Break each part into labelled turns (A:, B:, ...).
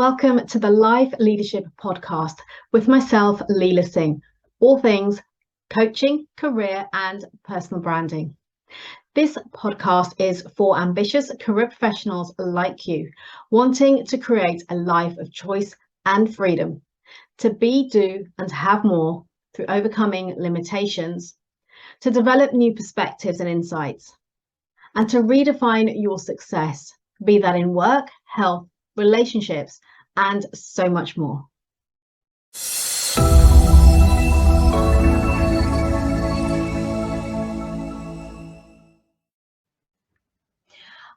A: Welcome to the Life Leadership Podcast with myself, Leila Singh, all things coaching, career and personal branding. This podcast is for ambitious career professionals like you, wanting to create a life of choice and freedom, to be, do and have more through overcoming limitations, to develop new perspectives and insights, and to redefine your success, be that in work, health, relationships, and so much more.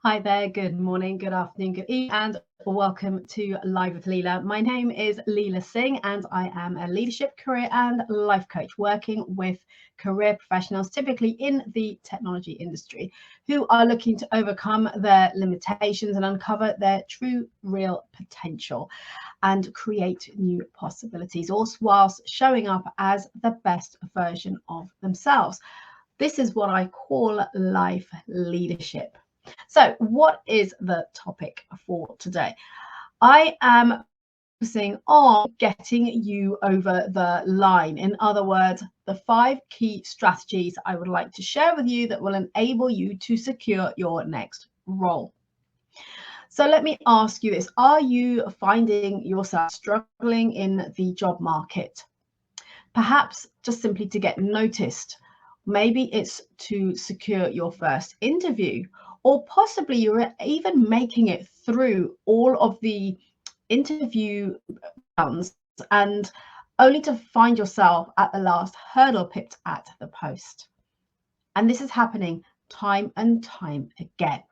A: Hi there, good morning, good afternoon, good evening, and welcome to Live with Leila. My name is Leila Singh, and I am a leadership, career, and life coach working with career professionals, typically in the technology industry, who are looking to overcome their limitations and uncover their true, real potential and create new possibilities, all whilst showing up as the best version of themselves. This is what I call life leadership. So what is the topic for today? I am focusing on getting you over the line. In other words, the 5 key strategies I would like to share with you that will enable you to secure your next role. So let me ask you this. Are you finding yourself struggling in the job market? Perhaps just simply to get noticed. Maybe it's to secure your first interview, or possibly you're even making it through all of the interview rounds and only to find yourself at the last hurdle picked at the post. And this is happening time and time again.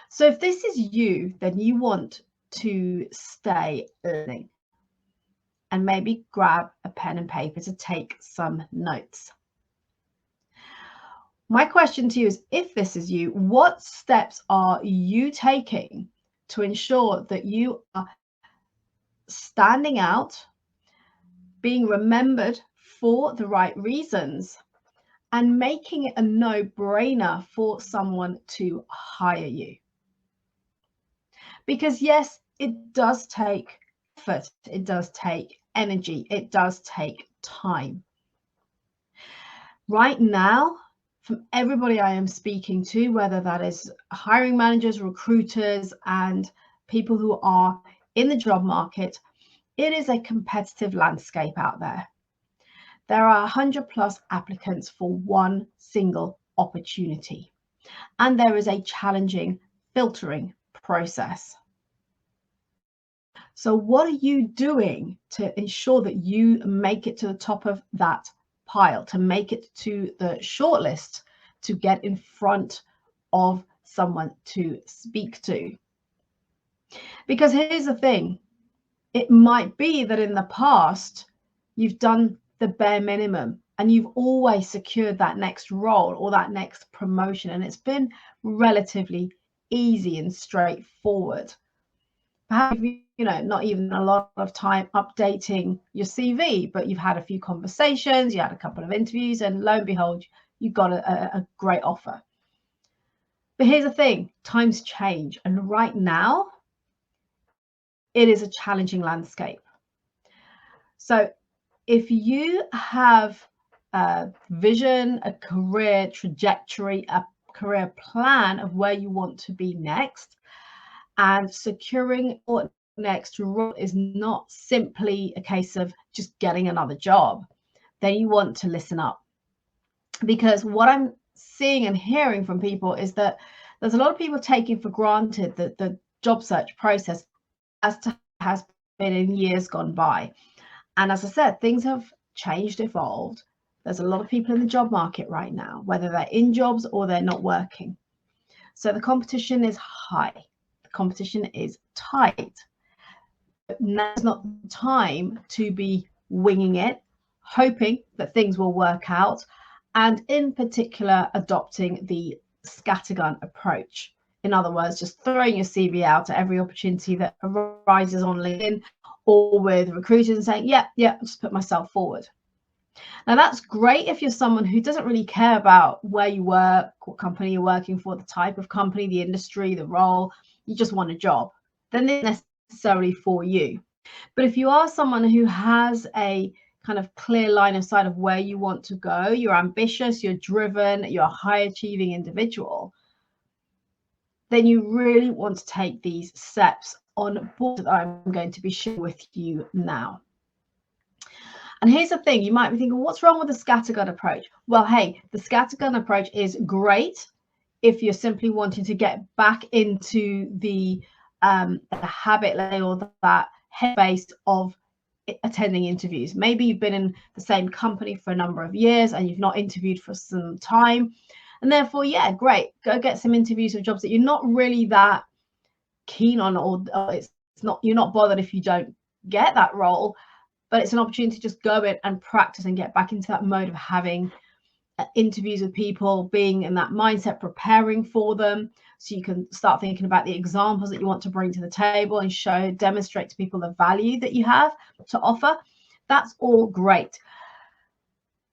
A: So if this is you, then you want to stay learning and maybe grab a pen and paper to take some notes. My question to you is, if this is you, what steps are you taking to ensure that you are standing out, being remembered for the right reasons, and making it a no-brainer for someone to hire you? Because yes, it does take effort, it does take energy, it does take time. Right now, from everybody I am speaking to, whether that is hiring managers, recruiters, and people who are in the job market, it is a competitive landscape out there. There are 100+ applicants for one single opportunity, and there is a challenging filtering process. So what are you doing to ensure that you make it to the top of that pile, to make it to the shortlist, to get in front of someone to speak to? Because here's the thing, it might be that in the past you've done the bare minimum and you've always secured that next role or that next promotion, and it's been relatively easy and straightforward. Perhaps, not even a lot of time updating your CV, but you've had a few conversations, you had a couple of interviews, and lo and behold, you got a great offer. But here's the thing, times change, and right now it is a challenging landscape. So if you have a vision, a career trajectory, a career plan of where you want to be next, and securing your next role is not simply a case of just getting another job, then you want to listen up. Because what I'm seeing and hearing from people is that there's a lot of people taking for granted that the job search process has been in years gone by. And as I said, things have changed, evolved. There's a lot of people in the job market right now, whether they're in jobs or they're not working. So the competition is high. Competition is tight. But now's not the time to be winging it, hoping that things will work out, and in particular adopting the scattergun approach. In other words, just throwing your CV out at every opportunity that arises on LinkedIn or with recruiters and saying, yeah, I'll just put myself forward. Now that's great if you're someone who doesn't really care about where you work, what company you're working for, the type of company, the industry, the role. You just want a job. Then this necessarily for you. But if you are someone who has a kind of clear line of sight of where you want to go, you're ambitious, you're driven, you're a high achieving individual, then you really want to take these steps on board that I'm going to be sharing with you now. And here's the thing, you might be thinking, what's wrong with the scattergun approach? Well, hey, the scattergun approach is great if you're simply wanting to get back into the habit or that headspace of attending interviews. Maybe you've been in the same company for a number of years and you've not interviewed for some time. And therefore, yeah, great, go get some interviews for jobs that you're not really that keen on, or you're not bothered if you don't get that role, but it's an opportunity to just go in and practice and get back into that mode of having interviews with people, being in that mindset, preparing for them, so you can start thinking about the examples that you want to bring to the table and demonstrate to people the value that you have to offer. That's all great.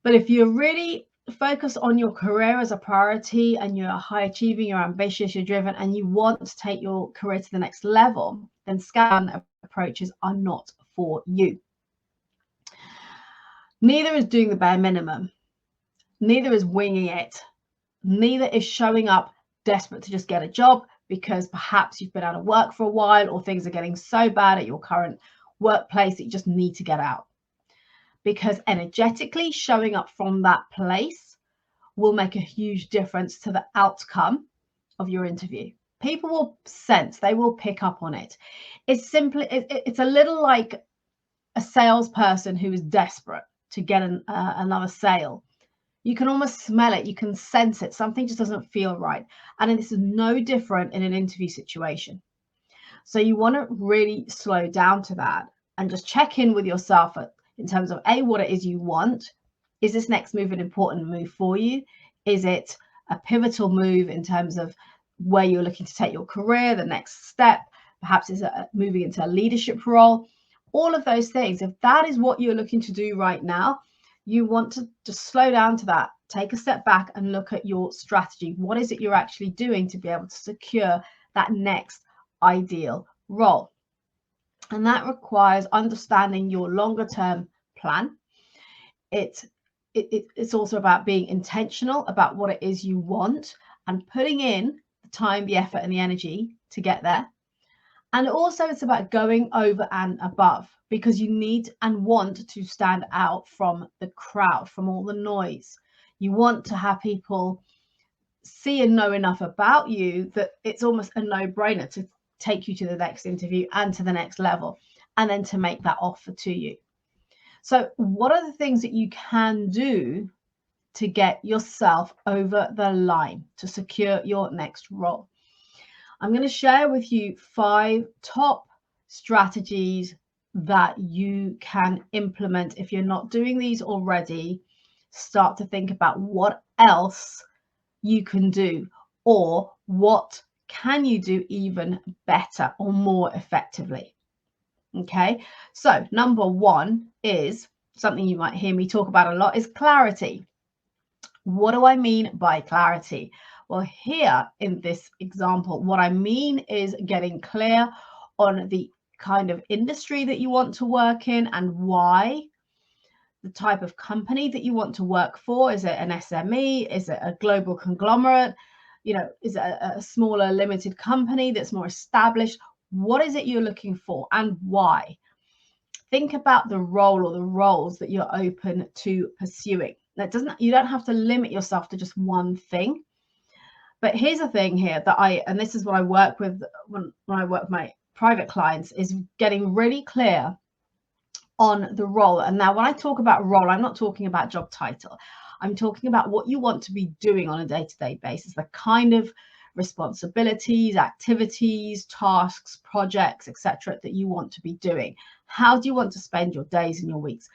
A: But if you're really focused on your career as a priority and you're high achieving, you're ambitious, you're driven, and you want to take your career to the next level, then scattergun approaches are not for you. Neither is doing the bare minimum. Neither is winging it. Neither is showing up desperate to just get a job because perhaps you've been out of work for a while or things are getting so bad at your current workplace that you just need to get out. Because energetically showing up from that place will make a huge difference to the outcome of your interview. People will sense, they will pick up on it. It's a little like a salesperson who is desperate to get another sale. You can almost smell it. You can sense it. Something just doesn't feel right. And this is no different in an interview situation. So you want to really slow down to that and just check in with yourself in terms of what it is you want. Is this next move an important move for you? Is it a pivotal move in terms of where you're looking to take your career, the next step? Perhaps is it moving into a leadership role? All of those things. If that is what you're looking to do right now, you want to just slow down to that, take a step back and look at your strategy. What is it you're actually doing to be able to secure that next ideal role? And that requires understanding your longer term plan. It's also about being intentional about what it is you want and putting in the time, the effort and the energy to get there. And also it's about going over and above, because you need and want to stand out from the crowd, from all the noise. You want to have people see and know enough about you that it's almost a no-brainer to take you to the next interview and to the next level, and then to make that offer to you. So what are the things that you can do to get yourself over the line to secure your next role? I'm going to share with you 5 top strategies that you can implement. If you're not doing these already, start to think about what else you can do, or what can you do even better or more effectively. Okay, so number 1 is something you might hear me talk about a lot, is clarity. What do I mean by clarity? Well, here in this example, what I mean is getting clear on the kind of industry that you want to work in and why, the type of company that you want to work for. Is it an SME? Is it a global conglomerate? Is it a smaller limited company that's more established? What is it you're looking for and why? Think about the role or the roles that you're open to pursuing. You don't have to limit yourself to just one thing. But here's the thing here and this is what I work with when I work with my private clients, is getting really clear on the role. And now when I talk about role, I'm not talking about job title. I'm talking about what you want to be doing on a day-to-day basis, the kind of responsibilities, activities, tasks, projects, etc. that you want to be doing. How do you want to spend your days and your weeks?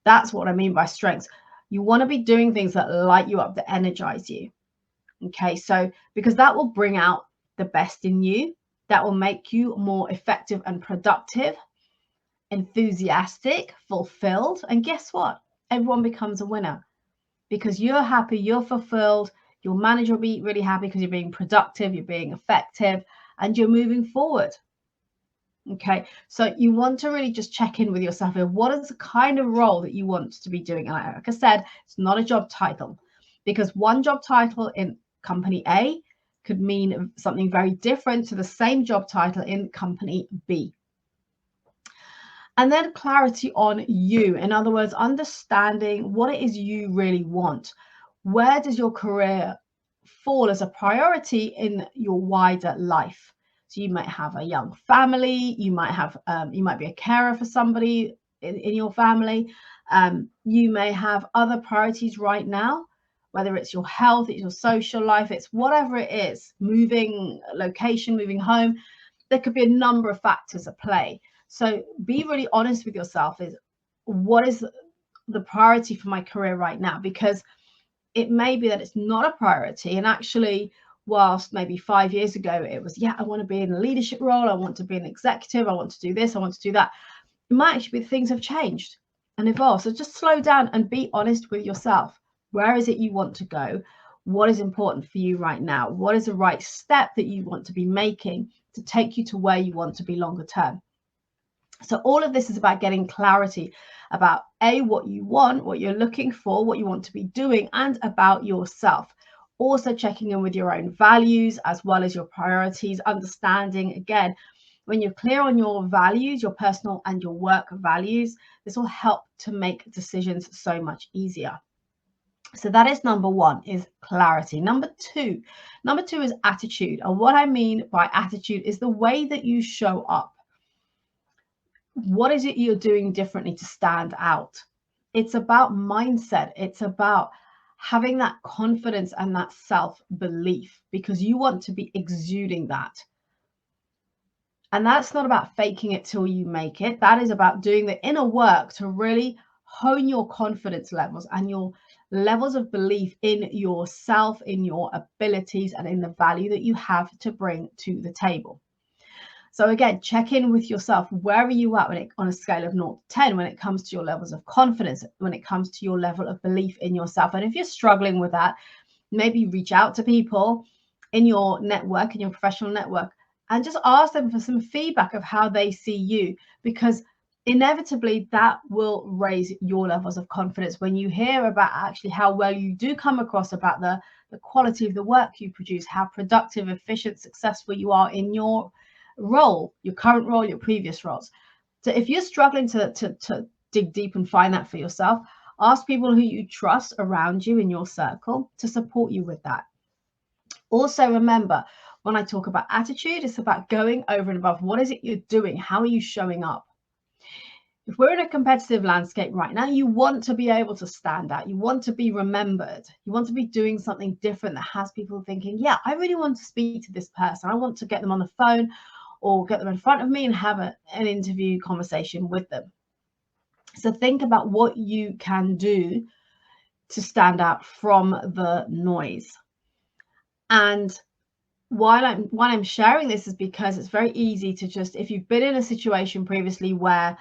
A: That's what I mean by strengths. You want to be doing things that light you up, that energize you. Okay, so because that will bring out the best in you, that will make you more effective and productive, enthusiastic, fulfilled. And guess what? Everyone becomes a winner, because you're happy, you're fulfilled, your manager will be really happy because you're being productive, you're being effective, and you're moving forward. Okay, so you want to really just check in with yourself. What is the kind of role that you want to be doing? And like I said, it's not a job title, because one job title in company A could mean something very different to the same job title in company B. And then clarity on you. In other words, understanding what it is you really want. Where does your career fall as a priority in your wider life? So you might have a young family, you might be a carer for somebody in your family. You may have other priorities right now, whether it's your health, it's your social life, it's whatever it is, moving location, moving home. There could be a number of factors at play. So be really honest with yourself. Is what is the priority for my career right now? Because it may be that it's not a priority. And actually, whilst maybe 5 years ago it was, yeah, I want to be in a leadership role, I want to be an executive, I want to do this, I want to do that. It might actually be things have changed and evolved. So just slow down and be honest with yourself. Where is it you want to go? What is important for you right now? What is the right step that you want to be making to take you to where you want to be longer term? So all of this is about getting clarity about what you want, what you're looking for, what you want to be doing, and about yourself. Also checking in with your own values as well as your priorities, understanding, again, when you're clear on your values, your personal and your work values, this will help to make decisions so much easier. So that is number one, is clarity. Number two is attitude. And what I mean by attitude is the way that you show up. What is it you're doing differently to stand out? It's about mindset. It's about having that confidence and that self-belief, because you want to be exuding that. And that's not about faking it till you make it. That is about doing the inner work to really hone your confidence levels and your levels of belief in yourself, in your abilities, and in the value that you have to bring to the table. So again, check in with yourself. Where are you at on a scale of 0 to 10 when it comes to your levels of confidence, when it comes to your level of belief in yourself? And if you're struggling with that, maybe reach out to people in your network, in your professional network, and just ask them for some feedback of how they see you, because inevitably that will raise your levels of confidence when you hear about actually how well you do come across, about the quality of the work you produce, how productive, efficient, successful you are in your role, your current role, your previous roles. So if you're struggling to dig deep and find that for yourself, ask people who you trust around you in your circle to support you with that. Also, remember, when I talk about attitude, it's about going over and above. What is it you're doing? How are you showing up? If we're in a competitive landscape right now, you want to be able to stand out. You want to be remembered. You want to be doing something different that has people thinking, yeah, I really want to speak to this person. I want to get them on the phone or get them in front of me and have an interview conversation with them. So think about what you can do to stand out from the noise. And why I'm sharing this is because it's very easy to just, if you've been in a situation previously where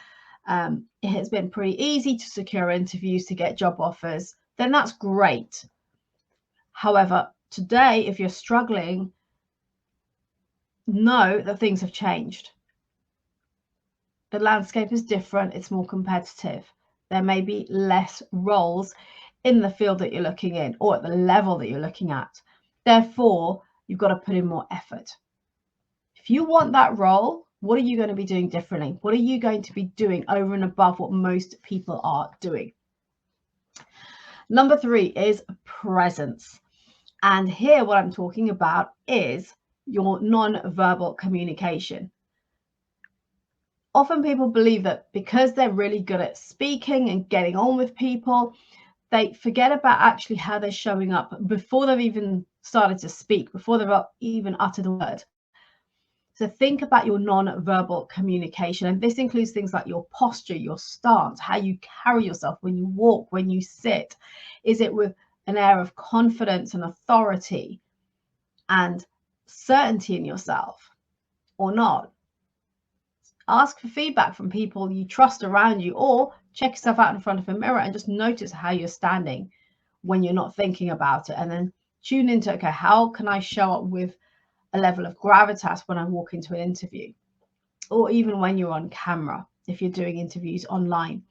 A: it has been pretty easy to secure interviews, to get job offers, then that's great. However, today, if you're struggling, know that things have changed. The landscape is different. It's more competitive. There may be less roles in the field that you're looking in or at the level that you're looking at. Therefore, you've got to put in more effort. If you want that role, what are you going to be doing differently? What are you going to be doing over and above what most people are doing? Number 3 is presence. And here what I'm talking about is your non-verbal communication. Often people believe that because they're really good at speaking and getting on with people, they forget about actually how they're showing up before they've even started to speak, before they've even uttered a word. So think about your non-verbal communication. And this includes things like your posture, your stance, how you carry yourself when you walk, when you sit. Is it with an air of confidence and authority and certainty in yourself or not? Ask for feedback from people you trust around you, or check yourself out in front of a mirror and just notice how you're standing when you're not thinking about it. And then tune into, okay, how can I show up with a level of gravitas when I walk into an interview? or even when you're on camera, if you're doing interviews online.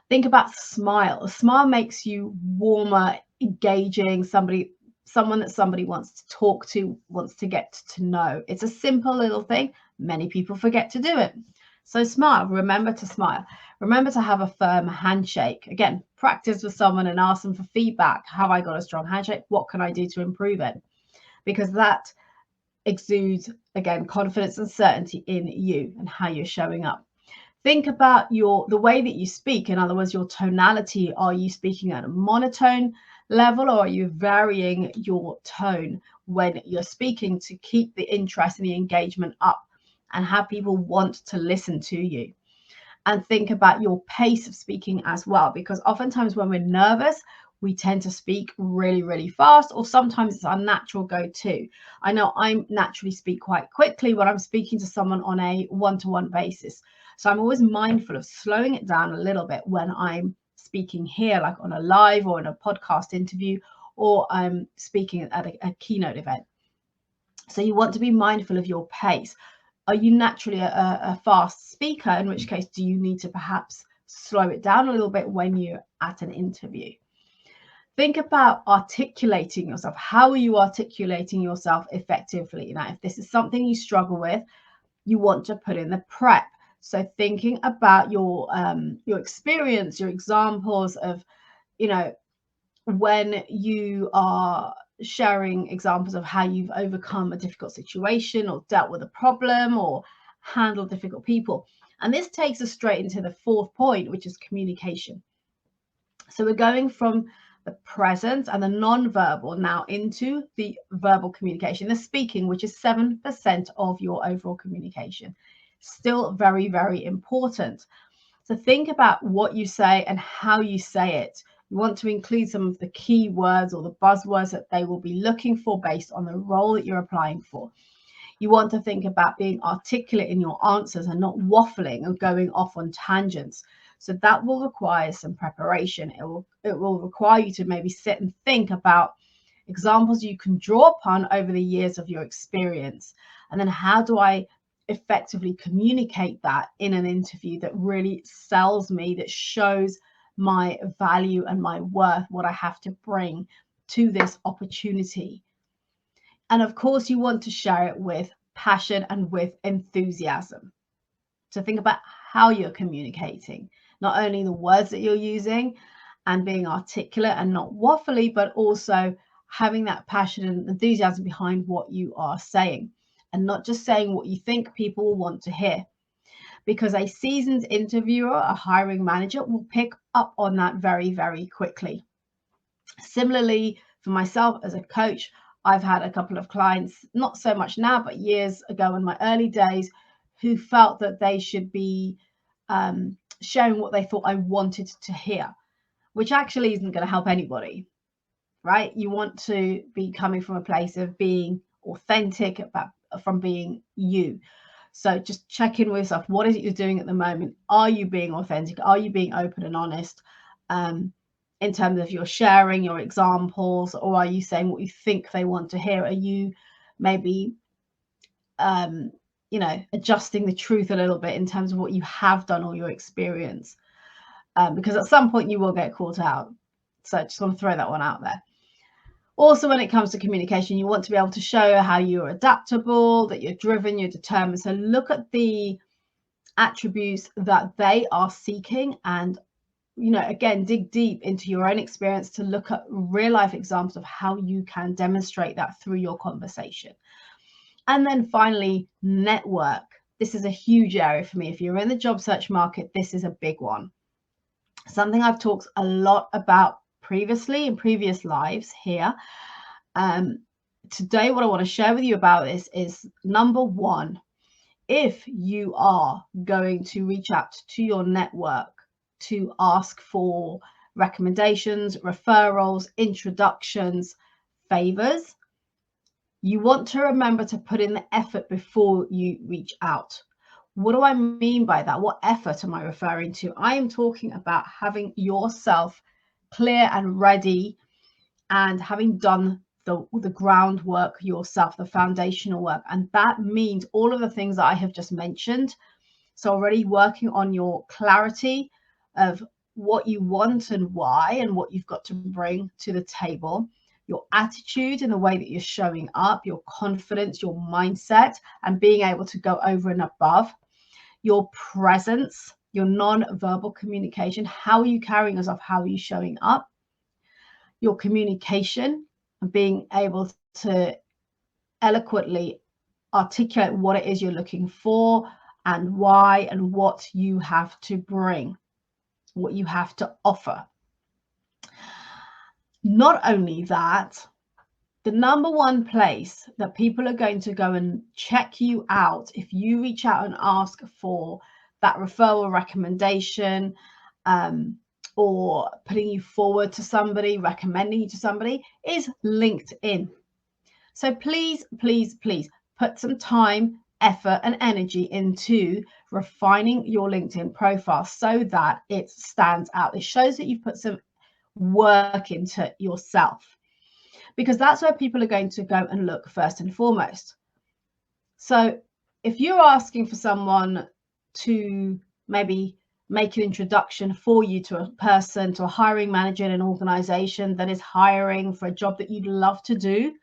A: Think about smile. A smile makes you warmer, engaging, someone that somebody wants to talk to, wants to get to know. It's a simple little thing. Many people forget to do it. So smile. Remember to smile. Remember to have a firm handshake. Again, practice with someone and ask them for feedback. Have I got a strong handshake? What can I do to improve it? Because that exudes, again, confidence and certainty in you and how you're showing up. Think about the way that you speak. In other words, your tonality. Are you speaking at a monotone level, or are you varying your tone when you're speaking to keep the interest and the engagement up and have people want to listen to you? And think about your pace of speaking as well, because oftentimes when we're nervous, we tend to speak really, really fast, or sometimes it's our natural go-to. I know I naturally speak quite quickly when I'm speaking to someone on a one-to-one basis. So I'm always mindful of slowing it down a little bit when I'm speaking here, like on a live or in a podcast interview, or I'm speaking at a keynote event. So you want to be mindful of your pace. Are you naturally a fast speaker? In which case, do you need to perhaps slow it down a little bit when you're at an interview? Think about articulating yourself. How are you articulating yourself effectively? Now, if this is something you struggle with, you want to put in the prep. So thinking about your experience, your examples of, when you are sharing examples of how you've overcome a difficult situation or dealt with a problem or handled difficult people. And this takes us straight into the fourth point, which is communication. So we're going from the present and the non-verbal now into the verbal communication, the speaking, which is 7% of your overall communication. Still very, very important. So think about what you say and how you say it. You want to include some of the key words or the buzzwords that they will be looking for based on the role that you're applying for. You want to think about being articulate in your answers and not waffling and going off on tangents. So that will require some preparation. It will require you to maybe sit and think about examples you can draw upon over the years of your experience. And then how do I effectively communicate that in an interview that really sells me, that shows my value and my worth, what I have to bring to this opportunity. And of course, you want to share it with passion and with enthusiasm. So think about how you're communicating, not only the words that you're using and being articulate and not waffly, but also having that passion and enthusiasm behind what you are saying, and not just saying what you think people will want to hear. Because a seasoned interviewer, a hiring manager, will pick up on that very, very quickly. Similarly, for myself as a coach, I've had a couple of clients, not so much now, but years ago in my early days, who felt that they should be sharing what they thought I wanted to hear, which actually isn't going to help anybody, right? You want to be coming from a place of being authentic, from being you. So just check in with yourself. What is it you're doing at the moment? Are you being authentic? Are you being open and honest in terms of your sharing, your examples, or are you saying what you think they want to hear? Are you maybe, adjusting the truth a little bit in terms of what you have done or your experience? Because at some point you will get caught out. So I just want to throw that one out there. Also, when it comes to communication, you want to be able to show how you're adaptable, that you're driven, you're determined. So look at the attributes that they are seeking and, again, dig deep into your own experience to look at real life examples of how you can demonstrate that through your conversation. And then finally, network. This is a huge area for me. If you're in the job search market, this is a big one. Something I've talked a lot about previously in previous lives here. Today, what I want to share with you about this is, number one, if you are going to reach out to your network to ask for recommendations, referrals, introductions, favors, you want to remember to put in the effort before you reach out. What do I mean by that? What effort am I referring to? I am talking about having yourself clear and ready and having done the groundwork yourself, the foundational work. And that means all of the things that I have just mentioned. So already working on your clarity of what you want and why, and what you've got to bring to the table, your attitude and the way that you're showing up, your confidence, your mindset, and being able to go over and above, your presence, your non-verbal communication. How are you carrying yourself? How are you showing up? Your communication and being able to eloquently articulate what it is you're looking for and why, and what you have to bring, what you have to offer. Not only that, the number one place that people are going to go and check you out if you reach out and ask for that referral recommendation, or putting you forward to somebody, recommending you to somebody, is LinkedIn. So please, please, please put some time, effort, and energy into refining your LinkedIn profile so that it stands out. It shows that you've put some work into yourself, because that's where people are going to go and look first and foremost. So if you're asking for someone to maybe make an introduction for you to a person, to a hiring manager in an organization that is hiring for a job that you'd love to do,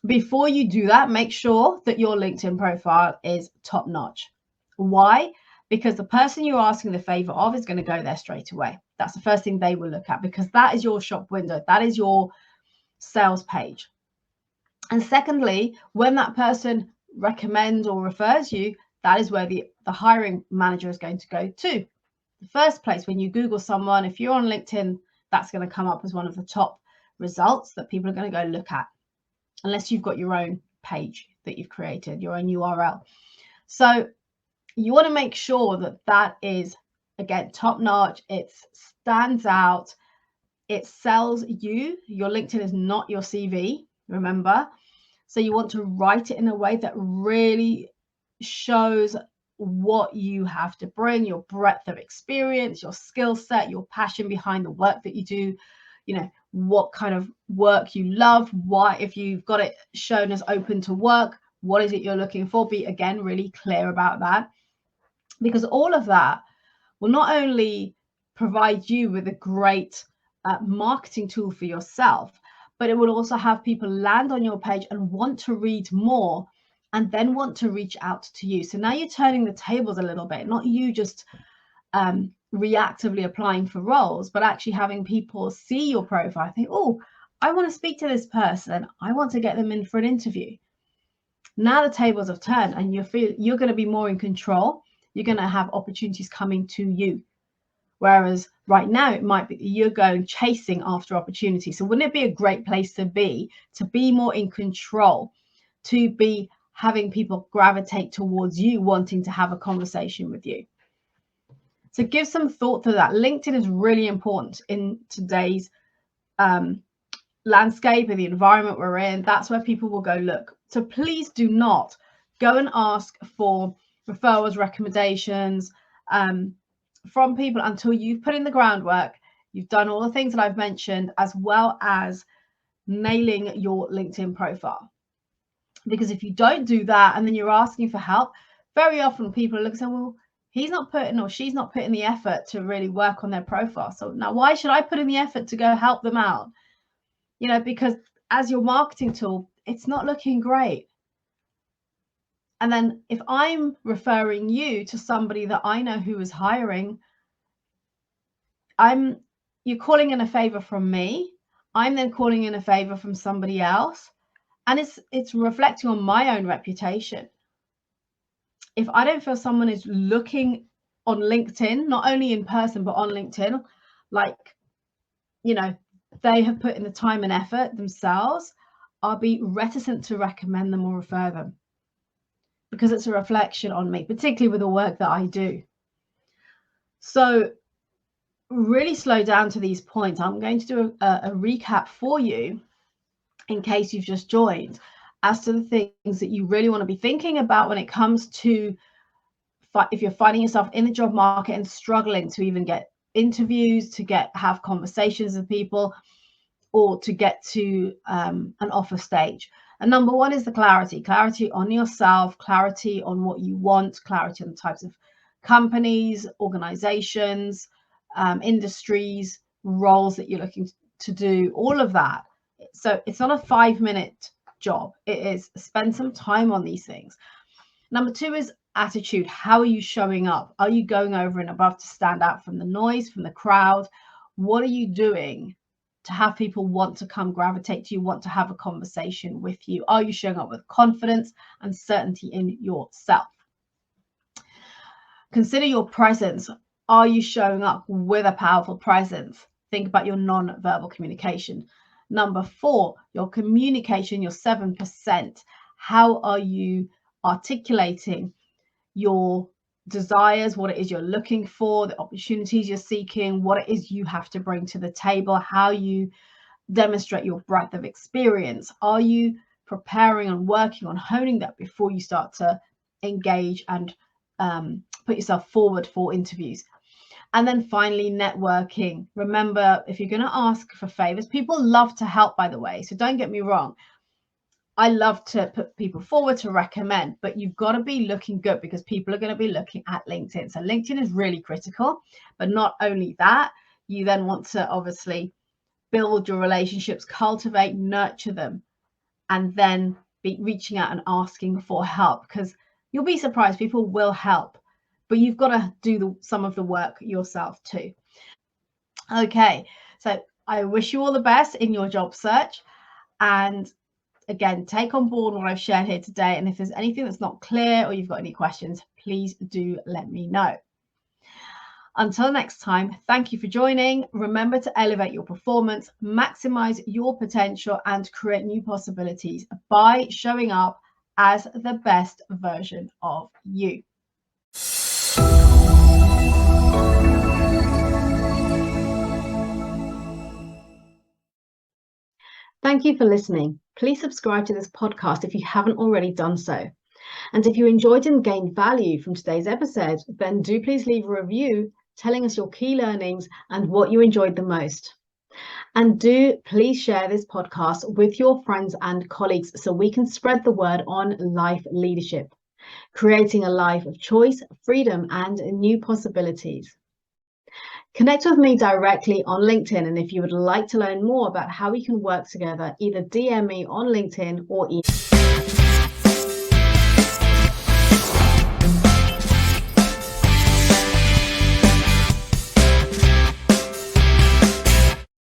A: before you do that, make sure that your LinkedIn profile is top notch. Why? Because the person you're asking the favor of is going to go there straight away. That's the first thing they will look at, because that is your shop window. That is your sales page. And secondly, when that person recommends or refers you, that is where the hiring manager is going to go to. The first place, when you Google someone, if you're on LinkedIn, that's going to come up as one of the top results that people are going to go look at, unless you've got your own page that you've created, your own URL. So you want to make sure that that is, again, top notch. It stands out. It sells you. Your LinkedIn is not your CV, remember. So you want to write it in a way that really shows what you have to bring, your breadth of experience, your skill set, your passion behind the work that you do, you know, what kind of work you love, why, if you've got it shown as open to work, what is it you're looking for? Be, again, really clear about that, because all of that will not only provide you with a great marketing tool for yourself, but it will also have people land on your page and want to read more, and then want to reach out to you. So now you're turning the tables a little bit, not you just reactively applying for roles, but actually having people see your profile, think, oh, I want to speak to this person, I want to get them in for an interview. Now the tables have turned, and you're going to be more in control. You're going to have opportunities coming to you. Whereas right now it might be you're going chasing after opportunities. So wouldn't it be a great place to be more in control, to be having people gravitate towards you, wanting to have a conversation with you? So give some thought to that. LinkedIn is really important in today's landscape and the environment we're in. That's where people will go look. So please do not go and ask for referrals, recommendations from people until you've put in the groundwork, you've done all the things that I've mentioned, as well as nailing your LinkedIn profile. Because if you don't do that and then you're asking for help, very often people are looking and say, well, he's not putting or she's not putting the effort to really work on their profile. So now why should I put in the effort to go help them out? You know, because as your marketing tool, it's not looking great. And then if I'm referring you to somebody that I know who is hiring, you're calling in a favor from me. I'm then calling in a favor from somebody else. And it's reflecting on my own reputation. If I don't feel someone is looking on LinkedIn, not only in person, but on LinkedIn, like, you know, they have put in the time and effort themselves, I'll be reticent to recommend them or refer them, because it's a reflection on me, particularly with the work that I do. So really slow down to these points. I'm going to do a recap for you in case you've just joined, as to the things that you really want to be thinking about when it comes to if you're finding yourself in the job market and struggling to even get interviews, to have conversations with people. or to get to an offer stage. And number one is the clarity on yourself, clarity on what you want, clarity on the types of companies, organizations, industries, roles that you're looking to do, all of that. So it's not a 5-minute job. It is spend some time on these things. Number two is attitude. How are you showing up? Are you going over and above to stand out from the noise, from the crowd? What are you doing to have people want to come gravitate to you, want to have a conversation with you? Are you showing up with confidence and certainty in yourself? Consider your presence. Are you showing up with a powerful presence? Think about your non-verbal communication. Number four, your communication, your 7%. How are you articulating your desires, what it is you're looking for, the opportunities you're seeking, what it is you have to bring to the table, how you demonstrate your breadth of experience? Are you preparing and working on honing that before you start to engage and put yourself forward for interviews? And then finally, networking. Remember, if you're going to ask for favors, people love to help, by the way. So don't get me wrong. I love to put people forward to recommend, but you've got to be looking good because people are going to be looking at LinkedIn. So LinkedIn is really critical, but not only that, you then want to obviously build your relationships, cultivate, nurture them, and then be reaching out and asking for help, because you'll be surprised, people will help, but you've got to do some of the work yourself too. Okay, so I wish you all the best in your job search, and again, take on board what I've shared here today. And if there's anything that's not clear or you've got any questions, please do let me know. Until next time, thank you for joining. Remember to elevate your performance, maximize your potential, and create new possibilities by showing up as the best version of you. Thank you for listening. Please subscribe to this podcast if you haven't already done so. And if you enjoyed and gained value from today's episode, then do please leave a review telling us your key learnings and what you enjoyed the most. And do please share this podcast with your friends and colleagues so we can spread the word on life leadership, creating a life of choice, freedom, and new possibilities. Connect with me directly on LinkedIn, and if you would like to learn more about how we can work together, either DM me on LinkedIn or email.